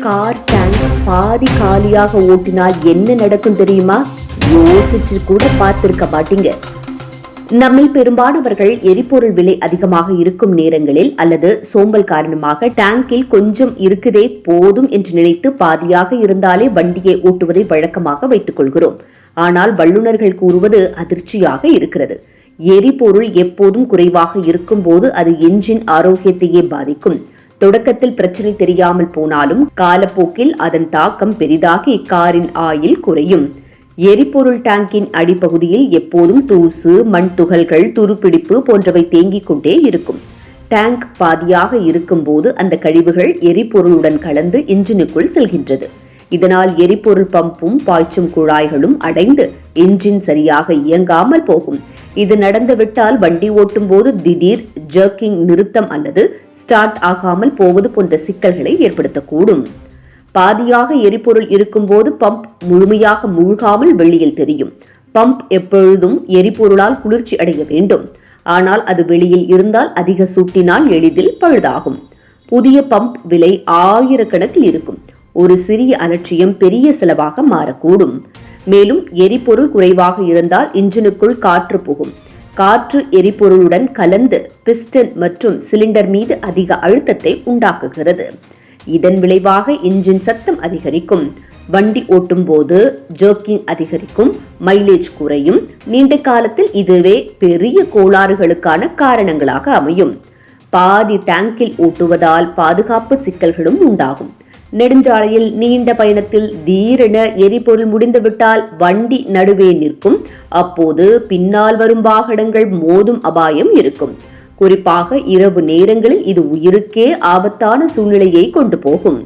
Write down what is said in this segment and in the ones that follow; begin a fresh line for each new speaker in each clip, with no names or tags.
Car tank பாதி காலியாக ஓட்டினால் என்ன நடக்கும் தெரியுமா? யோசிச்சு கூட பார்த்திருக்க மாட்டீங்க. நம்மில் பெரும்பாலானவர்கள் எரிபொருள் விலை அதிகமாக இருக்கும் நேரங்களில் அல்லது சோம்பல் காரணமாக டேங்கில் கொஞ்சம் இருக்குதே போதும் என்று நினைத்து பாதியாக இருந்தாலே வண்டியை ஓட்டுவதை வழக்கமாக வைத்துக் கொள்கிறோம். ஆனால் வல்லுநர்கள் கூறுவது அதிர்ச்சியாக இருக்கிறது. எரிபொருள் எப்போதும் குறைவாக இருக்கும் போது அது என்ஜின் ஆரோக்கியத்தையே பாதிக்கும். தொடக்கத்தில் பிரச்சனை தெரியாமல் போனாலும் காலப்போக்கில் அதன் தாக்கம் பெரிதாகி காரின் ஆயுள் குறையும். எரிபொருள் டேங்கின் அடிப்பகுதியில் எப்போதும் தூசு, மண் துகள்கள், துருப்பிடிப்பு போன்றவை தேங்கிக் கொண்டே இருக்கும். டேங்க் பாதியாக இருக்கும் போது அந்த கழிவுகள் எரிபொருளுடன் கலந்து இன்ஜினுக்குள் செல்கின்றது. இதனால் எரிபொருள் பம்பும் பாய்ச்சும் குழாய்களும் அடைந்து என்ஜின் சரியாக இயங்காமல் போகும். இது நடந்துவிட்டால் வண்டி ஓட்டும் போது திடீர் ஜர்க்கிங் நிறுத்தம் அல்லது ஸ்டார்ட் ஆகாமல் போவது போன்ற சிக்கல்களை ஏற்படுத்தக்கூடும். பாதியாக எரிபொருள் இருக்கும்போது பம்ப் முழுமையாக மூழ்காமல் வெளியில் தெரியும். பம்ப் எப்பொழுதும் எரிபொருளால் குளிர்ச்சி அடைய வேண்டும். ஆனால் அது வெளியில் இருந்தால் அதிக சூட்டினால் எளிதில் பழுதாகும். புதிய பம்ப் விலை ஆயிரக்கணக்கில் இருக்கும். ஒரு சிறிய அலட்சியம் பெரிய செலவாக மாறக்கூடும். மேலும் எரிபொருள் குறைவாக இருந்தால் இன்ஜினுக்குள் காற்று புகும். காற்று எரிபொருளுடன் கலந்து பிஸ்டன் மற்றும் சிலிண்டர் மீது அதிக அழுத்தத்தை உண்டாக்குகிறது. இதன் விளைவாக இன்ஜின் சத்தம் அதிகரிக்கும். வண்டி ஓட்டும் போது ஜர்க்கிங் அதிகரிக்கும், மைலேஜ் குறையும். நீண்ட காலத்தில் இதுவே பெரிய கோளாறுகளுக்கான காரணங்களாக அமையும். பாதி டேங்கில் ஓட்டுவதால் பாதுகாப்பு சிக்கல்களும் உண்டாகும். நெடுஞ்சாலையில் நீண்ட பயணத்தில் திடீரென எரிபொருள் முடிந்துவிட்டால் வண்டி நடுவே நிற்கும். அப்போது பின்னால் வரும் வாகனங்கள் மோதும் அபாயம் இருக்கும். குறிப்பாக இரவு நேரங்களில் இது உயிருக்கே ஆபத்தான சூழ்நிலையை கொண்டு போகும்.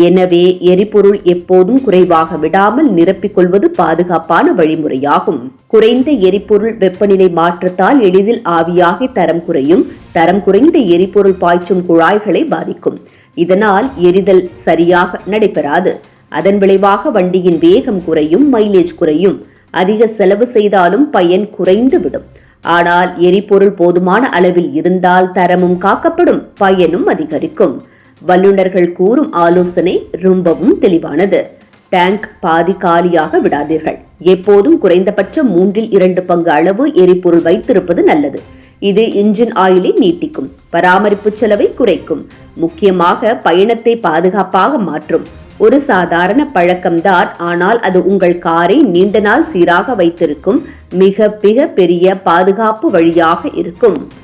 எனவே எரிபொருள் எப்போதும் குறைவாக விடாமல் நிரப்பிக் கொள்வது பாதுகாப்பான வழிமுறையாகும். குறைந்த எரிபொருள் வெப்பநிலை மாற்றத்தால் எளிதில் ஆவியாகி தரம் குறையும். தரம் குறைந்த எரிபொருள் பாய்ச்சும் குழாய்களை பாதிக்கும். இதனால் எரிதல் சரியாக நடைபெறாது. அதன் விளைவாக வண்டியின் வேகம் குறையும், மைலேஜ் குறையும். அதிக செலவு செய்தாலும் பயன் குறைந்துவிடும். ஆனால் எரிபொருள் போதுமான அளவில் இருந்தால் தரமும் காக்கப்படும், பயனும் அதிகரிக்கும். வல்லுநர்கள் கூறும் ஆலோசனை ரொம்பவும் தெளிவானது. டேங்க் பாதி காலியாக விடாதீர்கள். எப்போதும் குறைந்தபட்சம் 2/3 பங்கு அளவு எரிபொருள் வைத்திருப்பது நல்லது. இது இன்ஜின் ஆயிலை நீட்டிக்கும், பராமரிப்பு செலவை குறைக்கும், முக்கியமாக பயணத்தை பாதுகாப்பாக மாற்றும். ஒரு சாதாரண பழக்கம்தான், ஆனால் அது உங்கள் காரை நீண்ட நாள் சீராக வைத்திருக்கும் மிக மிக பெரிய பாதுகாப்பு வழியாக இருக்கும்.